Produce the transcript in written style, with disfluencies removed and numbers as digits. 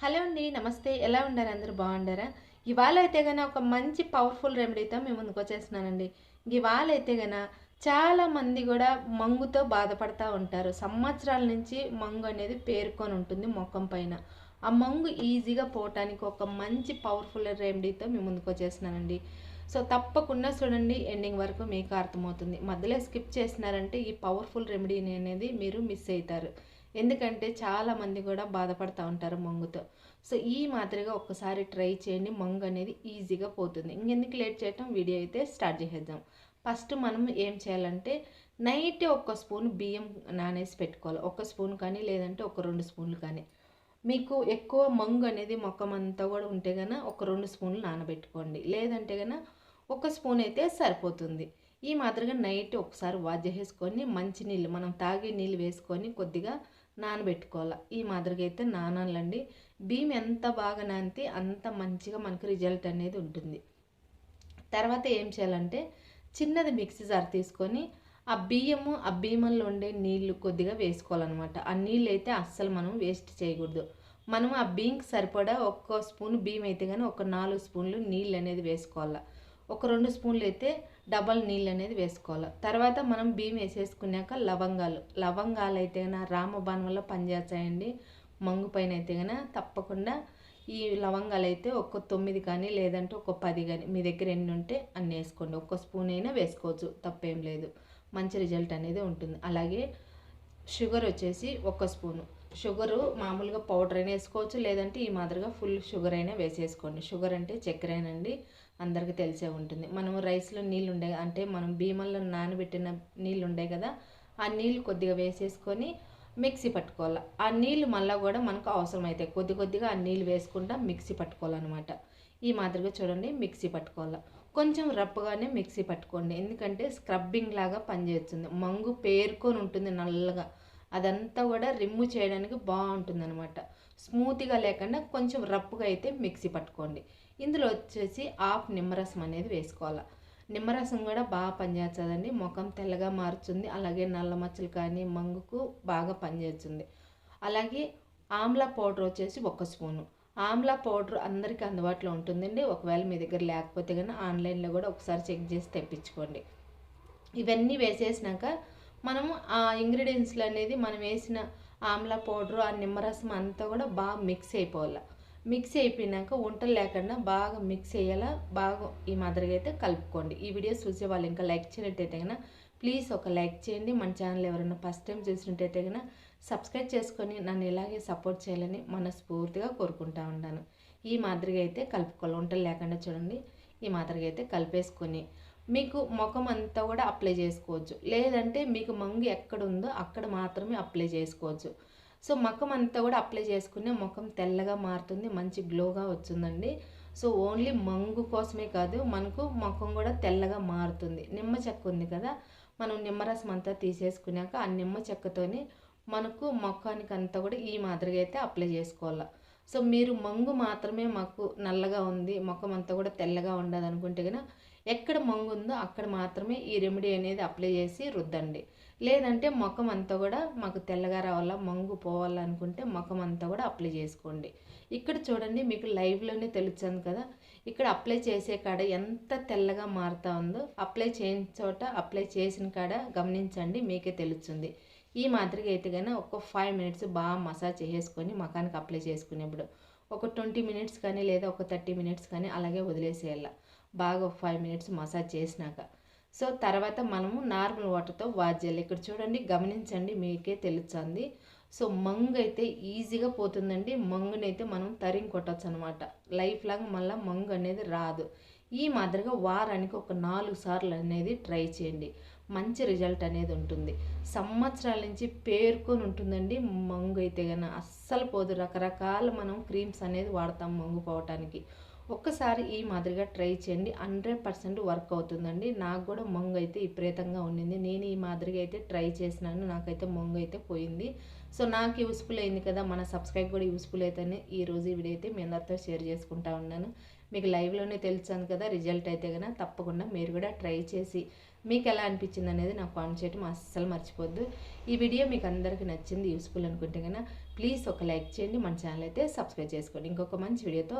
Hello అండి. నమస్తే. ఎలా ఉన్నారు? అందరూ బాగుండారా? ఇవాళ అయితే గన ఒక మంచి పవర్‌ఫుల్ రెమెడీతో మీ ముందుకొచ్చేస్తున్నానండి. ఇవాళ అయితే గన చాలామంది గూడా మంగుతో బాధపడతా ఉంటారు. సంవత్సరాల నుంచి మంగు అనేది పేరుకొని ఉంటుంది మొఖం పైన. ఆ మంగు ఈజీగా పోవటానికి ఒక మంచి పవర్‌ఫుల్ రెమెడీతో మీ ముందుకొచ్చేస్తున్నానండి. సో, తప్పకుండా చూడండి ఎండింగ్ వరకు మీకు అర్థమవుతుంది. మధ్యలో స్కిప్ చేసినారంటే ఈ పవర్‌ఫుల్ రెమెడీని అనేది మీరు మిస్ అయితారు. ఎందుకంటే చాలామంది కూడా బాధపడతా ఉంటారు మంగుతో. సో, ఈ మాదిరిగా ఒక్కసారి ట్రై చేయండి. మంగు అనేది ఈజీగా పోతుంది. ఇంకెందుకు లేట్ చేయటం, వీడియో అయితే స్టార్ట్ చేసేద్దాం. ఫస్ట్ మనం ఏం చేయాలంటే నైట్ ఒక స్పూన్ బియ్యం నానేసి పెట్టుకోవాలి. ఒక స్పూన్ కానీ లేదంటే ఒక 2 స్పూన్లు కానీ. మీకు ఎక్కువ మంగు అనేది మొఖం అంతా కూడా ఉంటే గన ఒక 2 స్పూన్లు నానబెట్టుకోండి. లేదంటే గన ఒక స్పూన్ అయితే సరిపోతుంది. ఈ మాదిరిగా నైట్ ఒకసారి వాష్ చేసేసుకొని మంచి నీళ్ళు మనం తాగే నీళ్ళు వేసుకొని కొద్దిగా నానబెట్టుకోవాలి. ఈ మాదిరిగా అయితే నానాలండి. బియ్యం ఎంత బాగా నానితే అంత మంచిగా మనకు రిజల్ట్ అనేది ఉంటుంది. తర్వాత ఏం చేయాలంటే చిన్నది మిక్సీ జార్ తీసుకొని ఆ బియ్యంలో ఉండే నీళ్లు కొద్దిగా వేసుకోవాలన్నమాట. ఆ నీళ్ళు అయితే అస్సలు మనం వేస్ట్ చేయకూడదు. మనం ఆ బియ్యంకి సరిపడా ఒక్క స్పూన్ బియ్యం అయితే కానీ ఒక 4 స్పూన్లు నీళ్ళు అనేది వేసుకోవాలి. ఒక 2 స్పూన్లు అయితే డబల్ నీళ్ళు అనేది వేసుకోవాలి. తర్వాత మనం బియ్యం వేసేసుకున్నాక లవంగాలు అయితే కన్నా రామబాణం వల్ల పనిచేస్తాయండి. మంగు పైన అయితే కన్నా తప్పకుండా ఈ లవంగాలు అయితే ఒక 9 కానీ లేదంటే ఒక 10 కానీ మీ దగ్గర ఎన్ని ఉంటే అన్ని వేసుకోండి. ఒక్క స్పూన్ అయినా వేసుకోవచ్చు, తప్పేం లేదు. మంచి రిజల్ట్ అనేది ఉంటుంది. అలాగే షుగర్ వచ్చేసి ఒక స్పూను. షుగరు మామూలుగా పౌడర్ అయినా వేసుకోవచ్చు, లేదంటే ఈ మాదిరిగా ఫుల్ షుగర్ అయినా వేసేసుకోండి. షుగర్ అంటే చక్కెరేనండి, అందరికీ తెలిసే ఉంటుంది. మనం రైస్లో నీళ్ళు ఉండే అంటే మనం బియ్యంలో నానబెట్టిన నీళ్ళు ఉండే కదా, ఆ నీళ్ళు కొద్దిగా వేసేసుకొని మిక్సీ పట్టుకోవాలి. ఆ నీళ్ళు మళ్ళీ కూడా మనకు అవసరమైతే కొద్దిగా ఆ నీళ్ళు వేసుకుంటా మిక్సీ పట్టుకోవాలన్నమాట. ఈ మాదిరిగా చూడండి మిక్సీ పట్టుకోవాలి. కొంచెం రఫ్గానే మిక్సీ పట్టుకోండి, ఎందుకంటే స్క్రబ్బింగ్ లాగా పనిచేస్తుంది. మంగు పేరుకొని ఉంటుంది నల్లగా, అదంతా కూడా రిమూవ్ చేయడానికి బాగుంటుంది అనమాట. స్మూత్గా లేకుండా కొంచెం రఫ్గా అయితే మిక్సీ పట్టుకోండి. ఇందులో వచ్చేసి హాఫ్ నిమ్మరసం అనేది వేసుకోవాలి. నిమ్మరసం కూడా బాగా పనిచేస్తుందండి. ముఖం తెల్లగా మారుతుంది, అలాగే నల్ల మచ్చలు కానీ మంగుకు బాగా పనిచేస్తుంది. అలాగే ఆమ్లా పౌడర్ వచ్చేసి ఒక స్పూను. ఆమ్లా పౌడర్ అందరికీ అందుబాటులో ఉంటుందండి. ఒకవేళ మీ దగ్గర లేకపోతే కానీ ఆన్లైన్లో కూడా ఒకసారి చెక్ చేసి తెప్పించుకోండి. ఇవన్నీ వేసేసినాక మనము ఆ ఇంగ్రీడియంట్స్లు అనేది మనం వేసిన ఆమ్లా పౌడరు ఆ నిమ్మరసం అంతా కూడా బాగా మిక్స్ అయిపోవాలి. మిక్స్ అయిపోయినాక వంటలు లేకుండా బాగా మిక్స్ అయ్యేలా బాగా ఈ మాదిరిగా అయితే కలుపుకోండి. ఈ వీడియో చూసే వాళ్ళు ఇంకా లైక్ చేయనట్టయితే కన్నా ప్లీజ్ ఒక లైక్ చేయండి. మన ఛానల్ ఎవరైనా ఫస్ట్ టైం చూసినట్టయితే కన్నా సబ్స్క్రైబ్ చేసుకొని నన్ను ఇలాగే సపోర్ట్ చేయాలని మనస్ఫూర్తిగా కోరుకుంటా ఉంటాను. ఈ మాదిరిగా అయితే కలుపుకోవాలి. వంటలు లేకుండా చూడండి ఈ మాదిరిగా అయితే కలిపేసుకొని మీకు ముఖం అంతా కూడా అప్లై చేసుకోవచ్చు, లేదంటే మీకు మంగు ఎక్కడుందో అక్కడ మాత్రమే అప్లై చేసుకోవచ్చు. సో ముఖం అంతా కూడా అప్లై చేసుకునే ముఖం తెల్లగా మారుతుంది, మంచి గ్లోగా వచ్చిందండి. సో ఓన్లీ మంగు కోసమే కాదు, మనకు ముఖం కూడా తెల్లగా మారుతుంది. నిమ్మ చెక్క ఉంది కదా, మనం నిమ్మరసం అంతా తీసేసుకున్నాక ఆ నిమ్మ చెక్కతోని మనకు ముఖానికి అంతా కూడా ఈ మాదిరిగా అయితే అప్లై చేసుకోవాలి. సో మీరు మంగు మాత్రమే మాకు నల్లగా ఉంది, ముఖం అంతా కూడా తెల్లగా ఉండదు అనుకుంటే కనుక ఎక్కడ మంగు ఉందో అక్కడ మాత్రమే ఈ రెమెడీ అనేది అప్లై చేసి రుద్దండి. లేదంటే ముఖం అంతా కూడా మాకు తెల్లగా రావాలా మంగు పోవాలనుకుంటే ముఖం అంతా కూడా అప్లై చేసుకోండి. ఇక్కడ చూడండి మీకు లైవ్లోనే తెలుస్తుంది కదా, ఇక్కడ అప్లై చేసే కాడ ఎంత తెల్లగా మారుతా ఉందో, అప్లై చేయని చోట అప్లై చేసిన కాడ గమనించండి, మీకే తెలుస్తుంది. ఈ మాదిరిగా అయితే కానీ ఒక 5 మినిట్స్ బాగా మసాజ్ చేసుకొని ముఖానికి అప్లై చేసుకునేప్పుడు ఒక 20 మినిట్స్ కానీ లేదా ఒక 30 మినిట్స్ కానీ అలాగే వదిలేసేయాల. బాగా 5 మినిట్స్ మసాజ్ చేసినాక సో తర్వాత మనము నార్మల్ వాటర్తో వాష్ చేయాలి. ఇక్కడ చూడండి గమనించండి, మీకే తెలుస్తుంది. సో మంగు అయితే ఈజీగా పోతుందండి. మంగునైతే మనం తరిమి కొట్టచ్చు అనమాట. లైఫ్ లాంగ్ మళ్ళీ మంగు అనేది రాదు. ఈ మాదిరిగా వారానికి ఒక 4 సార్లు అనేది ట్రై చేయండి, మంచి రిజల్ట్ అనేది ఉంటుంది. సంవత్సరాల నుంచి పేరుకొని ఉంటుందండి మంగు అయితే కన్నా అస్సలు పోదు. రకరకాల మనం క్రీమ్స్ అనేది వాడతాం మంగు పోవటానికి. ఒక్కసారి ఈ మాదిరిగా ట్రై చేయండి, 100% వర్క్ అవుతుందండి. నాకు కూడా మంగు అయితే విపరీతంగా ఉండింది. నేను ఈ మాదిరిగా అయితే ట్రై చేసినాను, నాకైతే మంగు అయితే పోయింది. సో నాకు యూస్ఫుల్ అయింది కదా, మన సబ్స్క్రైబ్ కూడా యూస్ఫుల్ అయితేనే ఈరోజు ఈ వీడియో అయితే మీ అందరితో షేర్ చేసుకుంటా ఉన్నాను. మీకు లైవ్లోనే తెలుసాను కదా రిజల్ట్ అయితే కనుక తప్పకుండా మీరు కూడా ట్రై చేసి మీకు ఎలా అనిపించింది అనేది నాకు కామెంట్ చేయడం అస్సలు మర్చిపోద్దు. ఈ వీడియో మీకు అందరికీ నచ్చింది, యూస్ఫుల్ అనుకుంటే కనుక ప్లీజ్ ఒక లైక్ చేయండి, మన ఛానల్ అయితే సబ్స్క్రైబ్ చేసుకోండి. ఇంకొక మంచి వీడియోతో